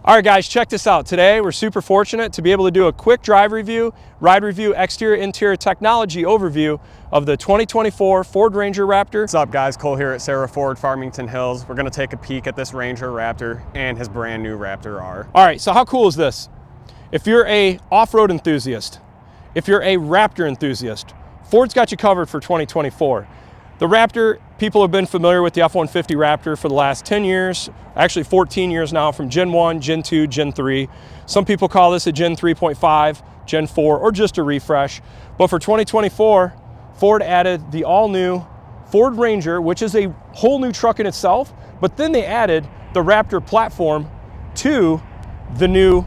All right, guys, check this out. Today, we're super fortunate to be able to do a quick drive review, ride review, exterior, interior technology overview of the 2024 Ford Ranger Raptor. What's up, guys? Cole here at Sarah Ford, Farmington Hills. We're gonna take a peek at this Ranger Raptor and his brand new Raptor R. All right, so how cool is this? If you're a off-road enthusiast, if you're a Raptor enthusiast, Ford's got you covered for 2024. The Raptor, people have been familiar with the F-150 Raptor for the last 10 years, actually 14 years now, from Gen 1, Gen 2, Gen 3. Some people call this a Gen 3.5, Gen 4, or just a refresh. But for 2024, Ford added the all-new Ford Ranger, which is a whole new truck in itself, but then they added the Raptor platform to the new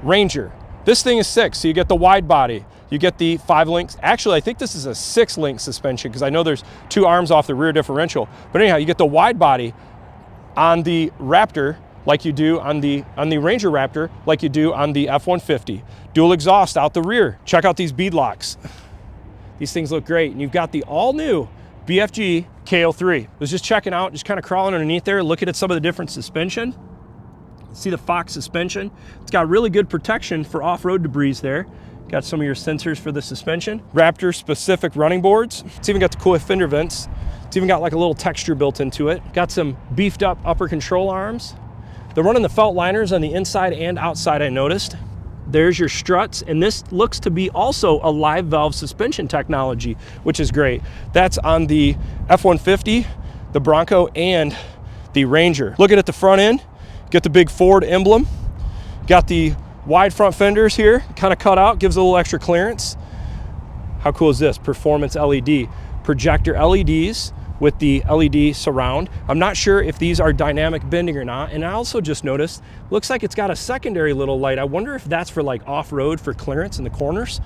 Ranger. This thing is sick, so you get the wide body, you get the 5 links. Actually, I think this is a 6-link suspension because I know there's 2 arms off the rear differential. But anyhow, you get the wide body on the Raptor like you do on the Ranger Raptor, like you do on the F-150. Dual exhaust out the rear. Check out these bead locks. These things look great. And you've got the all-new BFG KO3. I was just checking out, just kind of crawling underneath there, looking at some of the different suspension. See the Fox suspension. It's got really good protection for off-road debris there. Got some of your sensors for the suspension. Raptor specific running boards. It's even got the cool fender vents. It's even got like a little texture built into it. Got some beefed up upper control arms. They're running the felt liners on the inside and outside, I noticed. There's your struts, and this looks to be also a live valve suspension technology, which is great. That's on the F-150, the Bronco, and the Ranger. Looking at the front end, get the big Ford emblem. Got the wide front fenders here, kind of cut out, gives a little extra clearance. How cool is this? Performance LED. Projector LEDs with the LED surround. I'm not sure if these are dynamic bending or not. And I also just noticed, looks like it's got a secondary little light. I wonder if that's for like off-road for clearance in the corners.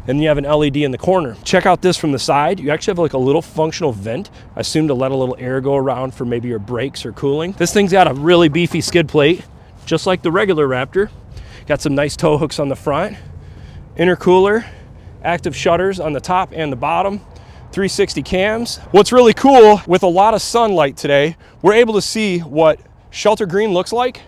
And you have an LED in the corner. Check out this from the side. You actually have like a little functional vent, I assume to let a little air go around for maybe your brakes or cooling. This thing's got a really beefy skid plate, just like the regular Raptor. Got some nice tow hooks on the front, intercooler, active shutters on the top and the bottom, 360 cams. What's really cool, with a lot of sunlight today, we're able to see what shelter green looks like,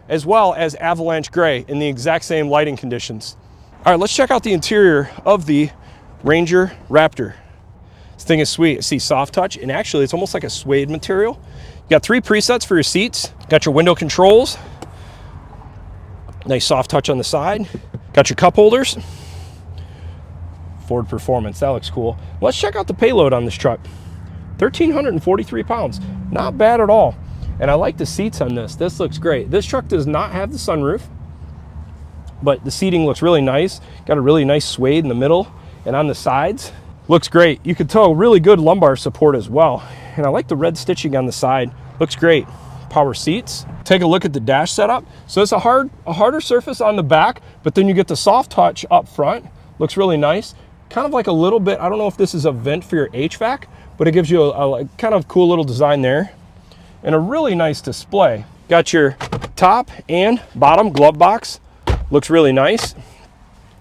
as well as avalanche gray in the exact same lighting conditions. All right, let's check out the interior of the Ranger Raptor. This thing is sweet. See soft touch, and actually it's almost like a suede material. You got 3 presets for your seats. Got your window controls. Nice soft touch on the side. Got your cup holders. Ford Performance, that looks cool. Let's check out the payload on this truck. 1,343 pounds, not bad at all. And I like the seats on this. This looks great. This truck does not have the sunroof, but the seating looks really nice. Got a really nice suede in the middle and on the sides. Looks great. You can tell really good lumbar support as well. And I like the red stitching on the side. Looks great. Power seats. Take a look at the dash setup. So it's a harder surface on the back, but then you get the soft touch up front. Looks really nice. Kind of like a little bit, I don't know if this is a vent for your HVAC, but it gives you a kind of cool little design there. And a really nice display. Got your top and bottom glove box. Looks really nice.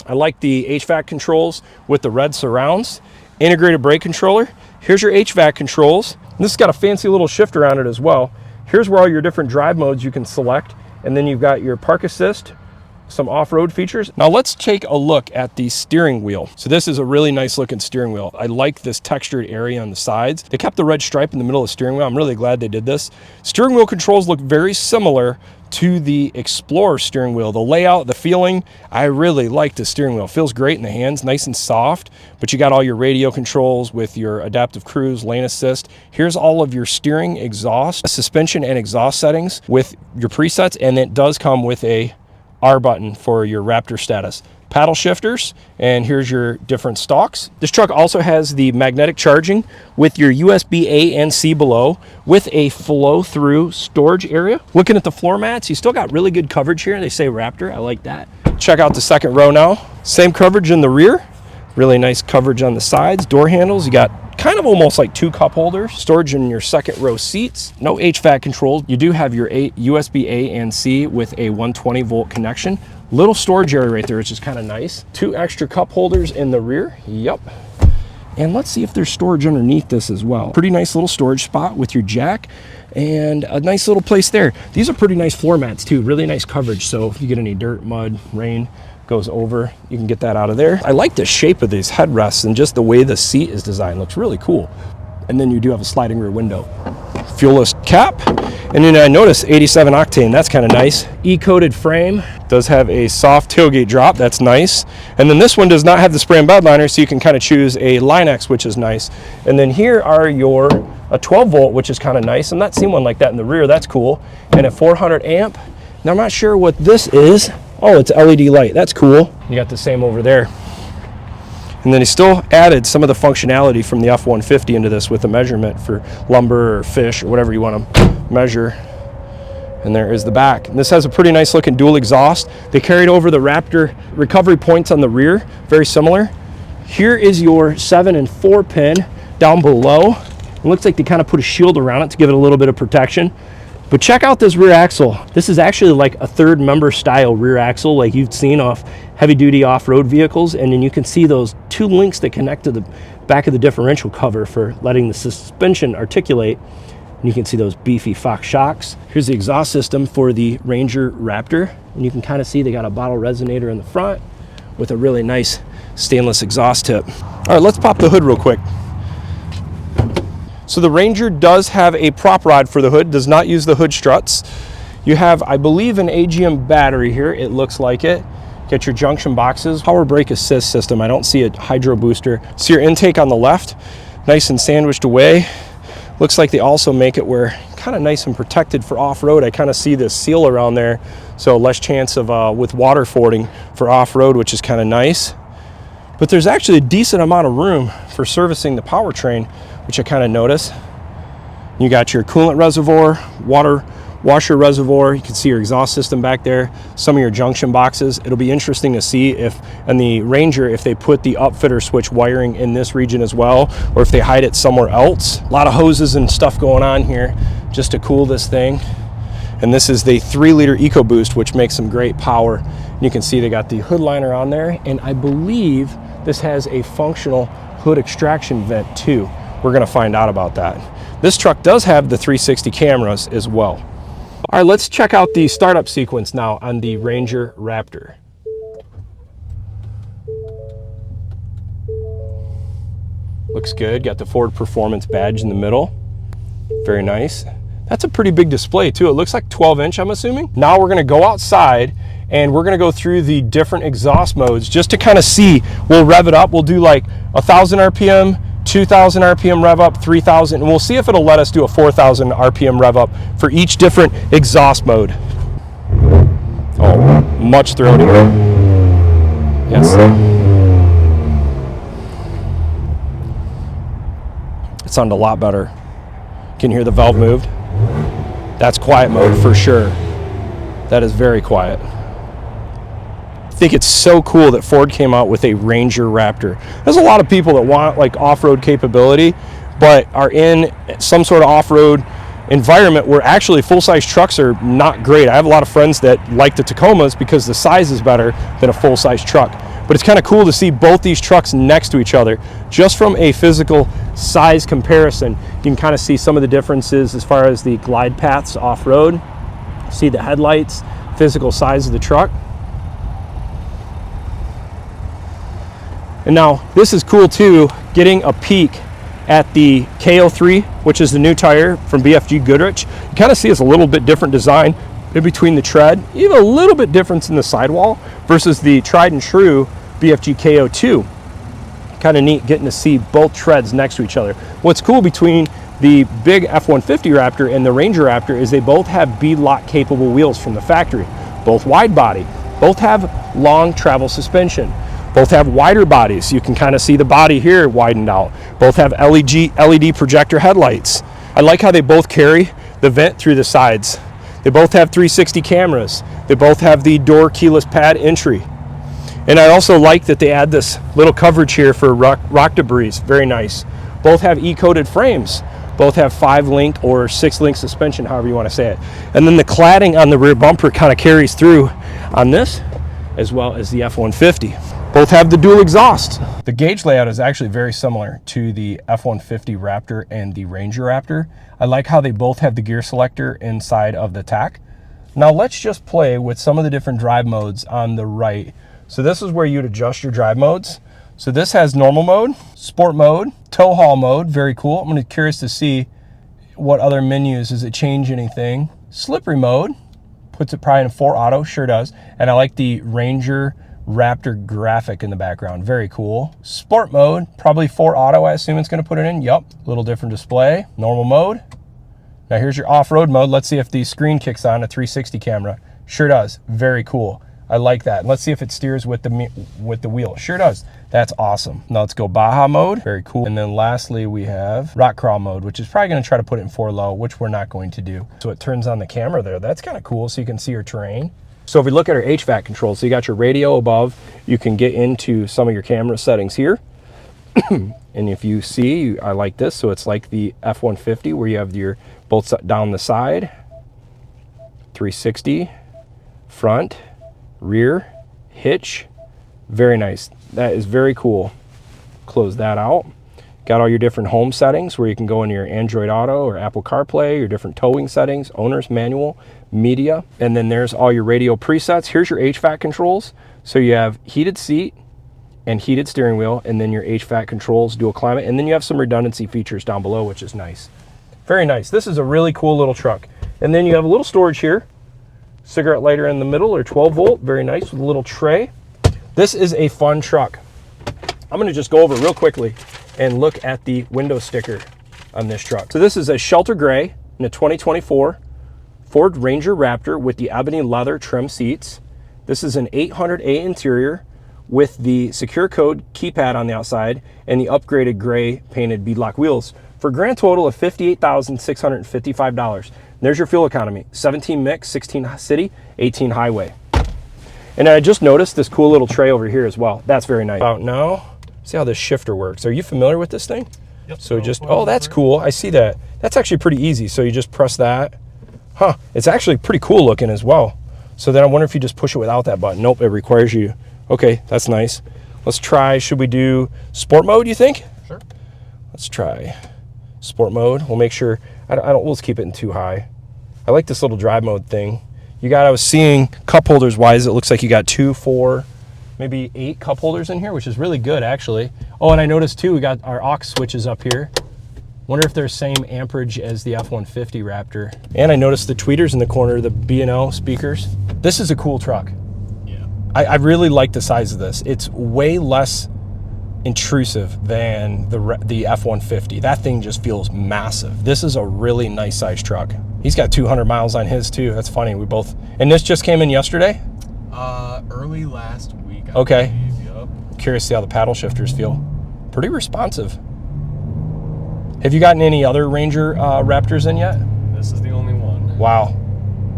I like the HVAC controls with the red surrounds. Integrated brake controller. Here's your HVAC controls. And this has got a fancy little shifter on it as well. Here's where all your different drive modes you can select. And then you've got your park assist, some off-road features. Now let's take a look at the steering wheel. So this is a really nice looking steering wheel. I like this textured area on the sides. They kept the red stripe in the middle of the steering wheel. I'm really glad they did this. Steering wheel controls look very similar to the Explorer steering wheel. The layout, the feeling, I really like the steering wheel. It feels great in the hands, nice and soft, but you got all your radio controls with your adaptive cruise, lane assist. Here's all of your steering, exhaust, suspension and exhaust settings with your presets, and it does come with a R button for your Raptor status. Paddle shifters, and here's your different stalks. This truck also has the magnetic charging with your USB A and C below with a flow-through storage area. Looking at the floor mats, you still got really good coverage here. They say Raptor, I like that. Check out the second row now. Same coverage in the rear. Really nice coverage on the sides. Door handles, you got kind of almost like 2 cup holders. Storage in your second row seats. No HVAC controls. You do have your USB A and C with a 120 volt connection. Little storage area right there, which is kind of nice. 2 extra cup holders in the rear. Yep. And let's see if there's storage underneath this as well. Pretty nice little storage spot with your jack and a nice little place there. These are pretty nice floor mats too, really nice coverage. So if you get any dirt, mud, rain goes over, you can get that out of there. I like the shape of these headrests and just the way the seat is designed. Looks really cool. And then you do have a sliding rear window. Fuelless cap. And then I notice 87 octane, that's kind of nice. E-coated frame, does have a soft tailgate drop, that's nice. And then this one does not have the spray and bed liner, so you can kind of choose a Line-X, which is nice. And then here are a 12 volt, which is kind of nice. I'm not seeing one like that in the rear, that's cool. And a 400 amp. Now I'm not sure what this is. Oh, it's LED light, that's cool. You got the same over there. And then he still added some of the functionality from the F-150 into this with a measurement for lumber or fish or whatever you want to measure. And there is the back. And this has a pretty nice looking dual exhaust. They carried over the Raptor recovery points on the rear, very similar. Here is your 7 and 4 pin down below. It looks like they kind of put a shield around it to give it a little bit of protection. But check out this rear axle. This is actually like a third member style rear axle like you've seen off heavy duty off-road vehicles. And then you can see those 2 links that connect to the back of the differential cover for letting the suspension articulate. And you can see those beefy Fox shocks. Here's the exhaust system for the Ranger Raptor. And you can kind of see they got a bottle resonator in the front with a really nice stainless exhaust tip. All right, let's pop the hood real quick. So the Ranger does have a prop rod for the hood, does not use the hood struts. You have, I believe, an AGM battery here, it looks like it. Get your junction boxes, power brake assist system. I don't see a hydro booster. See your intake on the left, nice and sandwiched away. Looks like they also make it where kind of nice and protected for off-road. I kind of see this seal around there, so less chance of with water fording for off-road, which is kind of nice. But there's actually a decent amount of room for servicing the powertrain, which I kind of notice. You got your coolant reservoir, water washer reservoir. You can see your exhaust system back there, some of your junction boxes. It'll be interesting to see if, in the Ranger, if they put the upfitter switch wiring in this region as well, or if they hide it somewhere else. A lot of hoses and stuff going on here just to cool this thing. And this is the 3-liter EcoBoost, which makes some great power. And you can see they got the hood liner on there, and I believe this has a functional hood extraction vent too. We're gonna find out about that. This truck does have the 360 cameras as well. All right, let's check out the startup sequence now on the Ranger Raptor. Looks good, got the Ford Performance badge in the middle. Very nice. That's a pretty big display too. It looks like 12-inch, I'm assuming. Now we're gonna go outside and we're gonna go through the different exhaust modes just to kind of see. We'll rev it up, we'll do like 1,000 RPM, 2,000 RPM rev up, 3,000, and we'll see if it'll let us do a 4,000 RPM rev up for each different exhaust mode. Oh, much throatier. Yes. It sounded a lot better. Can you hear the valve moved? That's quiet mode for sure. That is very quiet. I think it's so cool that Ford came out with a Ranger Raptor. There's a lot of people that want like off-road capability, but are in some sort of off-road environment where actually full-size trucks are not great. I have a lot of friends that like the Tacomas because the size is better than a full-size truck. But it's kind of cool to see both these trucks next to each other. Just from a physical size comparison, you can kind of see some of the differences as far as the glide paths off-road. See the headlights, physical size of the truck. And now this is cool too, getting a peek at the KO3, which is the new tire from BFG Goodrich. You kind of see it's a little bit different design in between the tread, even a little bit difference in the sidewall versus the tried and true BFG KO2. Kind of neat getting to see both treads next to each other. What's cool between the big F-150 Raptor and the Ranger Raptor is they both have bead-lock capable wheels from the factory. Both wide body, both have long travel suspension. Both have wider bodies. You can kind of see the body here widened out. Both have LED projector headlights. I like how they both carry the vent through the sides. They both have 360 cameras. They both have the door keyless pad entry. And I also like that they add this little coverage here for rock debris. Very nice. Both have E-coated frames. Both have 5-link or 6-link suspension, however you want to say it. And then the cladding on the rear bumper kind of carries through on this, as well as the F-150. Both have the dual exhaust. The gauge layout is actually very similar to the F-150 Raptor and the Ranger Raptor. I like how they both have the gear selector inside of the tack. Now let's just play with some of the different drive modes on the right. So this is where you'd adjust your drive modes. So this has normal mode, sport mode, tow haul mode, very cool. I'm gonna be curious to see what other menus, does it change anything? Slippery mode, puts it probably in 4 auto, sure does. And I like the Ranger Raptor graphic in the background, very cool. Sport mode, probably 4 auto, I assume it's gonna put it in. Yup, a little different display. Normal mode. Now here's your off-road mode. Let's see if the screen kicks on, a 360 camera. Sure does, very cool. I like that. Let's see if it steers with the wheel. Sure does. That's awesome. Now let's go Baja mode. Very cool. And then lastly, we have rock crawl mode, which is probably going to try to put it in 4 low, which we're not going to do. So it turns on the camera there. That's kind of cool, so you can see your terrain. So if we look at our HVAC controls, so you got your radio above. You can get into some of your camera settings here. And if you see, I like this. So it's like the F-150 where you have your both down the side, 360, front, rear, hitch. Very nice. That is very cool. Close that out. Got all your different home settings where you can go into your Android Auto or Apple CarPlay, your different towing settings, owner's manual, media, and then there's all your radio presets. Here's your HVAC controls. So you have heated seat and heated steering wheel, and then your HVAC controls, dual climate, and then you have some redundancy features down below, which is nice. Very nice. This is a really cool little truck. And then you have a little storage here. Cigarette lighter in the middle, or 12 volt, very nice, with a little tray. This is a fun truck. I'm gonna just go over real quickly and look at the window sticker on this truck. So this is a shelter gray in a 2024 Ford Ranger Raptor with the ebony leather trim seats. This is an 800A interior with the secure code keypad on the outside and the upgraded gray painted beadlock wheels for a grand total of $58,655. There's your fuel economy, 17 mix, 16 city, 18 highway. And I just noticed this cool little tray over here as well. That's very nice. About now, see how this shifter works. Are you familiar with this thing? Yep. So just, oh, that's cool. I see that. That's actually pretty easy. So you just press that. Huh, it's actually pretty cool looking as well. So then I wonder if you just push it without that button. Nope, it requires you. Okay, that's nice. Let's try, should we do sport mode, you think? Sure. Let's try sport mode. We'll make sure, we'll just keep it in 2 high. I like this little drive mode thing. I was seeing cup holders wise, it looks like you got 2, 4, maybe 8 cup holders in here, which is really good actually. Oh, and I noticed too, we got our aux switches up here. Wonder if they're same amperage as the F-150 Raptor. And I noticed the tweeters in the corner, the B&O speakers. This is a cool truck. Yeah. I really like the size of this. It's way less intrusive than the F-150. That thing just feels massive. This is a really nice size truck. He's got 200 miles on his too. That's funny. We both, and this just came in yesterday? Early last week. Okay. Yep. Curious to see how the paddle shifters feel. Pretty responsive. Have you gotten any other Ranger Raptors in yet? This is the only one. Wow.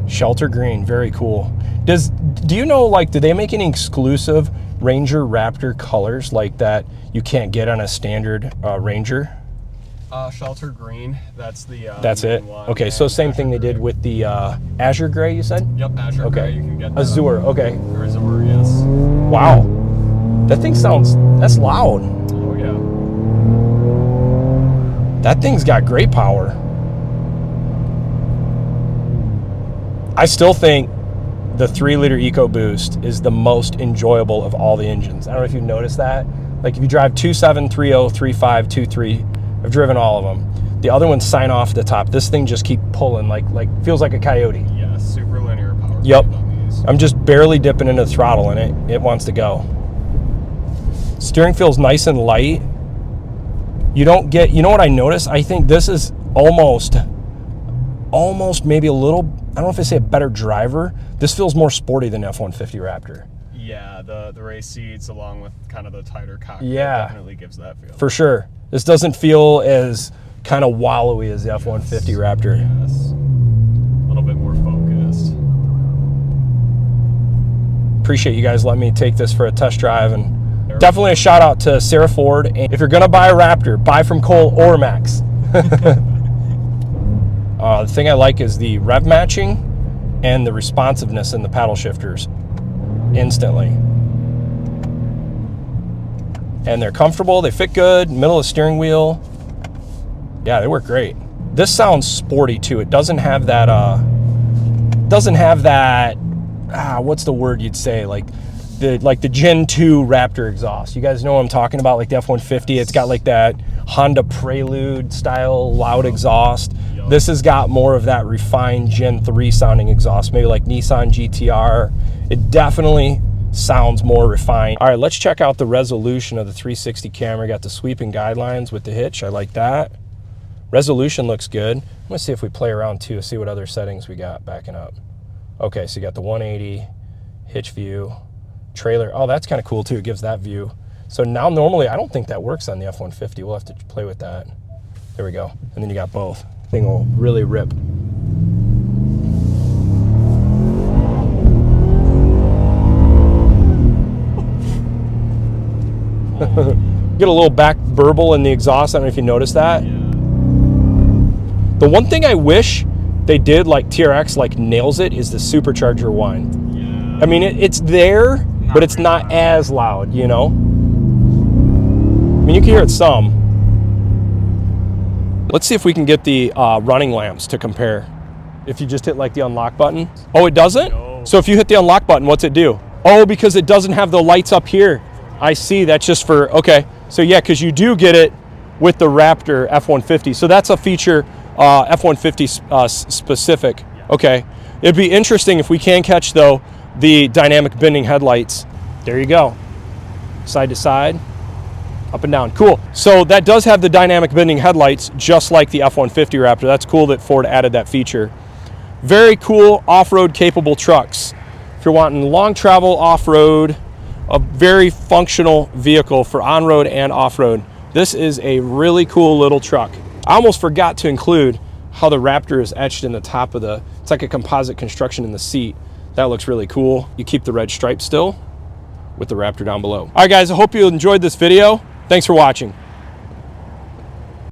Shelter green, very cool. Do you know, like, do they make any exclusive Ranger Raptor colors like that you can't get on a standard Ranger? Shelter green, that's the that's it? one. Okay, so same thing they did with the Azure Gray, you said? Yep, Azure Gray, you can get that. Azure, okay. Or Azure, yes. Wow. That thing sounds, that's loud. Oh, yeah. That thing's got great power. I still think the 3-liter EcoBoost is the most enjoyable of all the engines. I don't know if you've noticed that. Like if you drive 2.7, 3.0, 3.5, 2.3, I've driven all of them. The other ones sign off the top. This thing just keep pulling like feels like a coyote. Yeah, super linear power. Yep. I'm just barely dipping into the throttle and it wants to go. Steering feels nice and light. You don't get, you know what I noticed? I think this is almost maybe a little, I don't know if I say a better driver. This feels more sporty than F-150 Raptor. Yeah, the race seats along with kind of the tighter cockpit definitely gives that feel. For sure. This doesn't feel as kind of wallowy as the F-150 Raptor. Yes. A little bit more focused. Appreciate you guys letting me take this for a test drive, and definitely a shout out to Sarah Ford. And if you're gonna buy a Raptor, buy from Cole or Max. The thing I like is the rev matching and the responsiveness in the paddle shifters instantly. and they're comfortable, they fit good, middle of the steering wheel. Yeah, they work great. This sounds sporty too. It doesn't have that, what's the word you'd say? Like the Gen 2 Raptor exhaust. You guys know what I'm talking about, like the F-150. It's got like that Honda Prelude style loud exhaust. This has got more of that refined Gen 3 sounding exhaust, maybe like Nissan GTR. It definitely sounds more refined. All right, let's check out the resolution of the 360 camera. Got the sweeping guidelines with the hitch. I like that. Resolution looks good. I'm gonna see if we play around too, see what other settings we got backing up. Okay, so you got the 180, hitch view, trailer. Oh, that's kind of cool too, it gives that view. So now normally, I don't think that works on the F-150. We'll have to play with that. There we go. And then you got both. Thing will really rip. Get a little back burble in the exhaust. I don't know if you noticed that. Yeah. The one thing I wish they did, like TRX, like nails it, is the supercharger whine. Yeah. I mean, it's there, but it's not as loud, you know? I mean, you can hear it some. Let's see if we can get the running lamps to compare. If you just hit like the unlock button. Oh, it doesn't? No. So if you hit the unlock button, what's it do? Oh, because it doesn't have the lights up here. I see, that's just for, okay. So yeah, because you do get it with the Raptor F-150. So that's a feature F-150 specific. Okay. It'd be interesting if we can catch, though, the dynamic bending headlights. There you go. Side to side, up and down. Cool. So that does have the dynamic bending headlights, just like the F-150 Raptor. That's cool that Ford added that feature. Very cool off-road capable trucks. If you're wanting long travel off-road, a very functional vehicle for on-road and off-road. This is a really cool little truck. I almost forgot to include how the Raptor is etched in the top of it's like a composite construction in the seat. That looks really cool. You keep the red stripe still with the Raptor down below. All right, guys, I hope you enjoyed this video. Thanks for watching.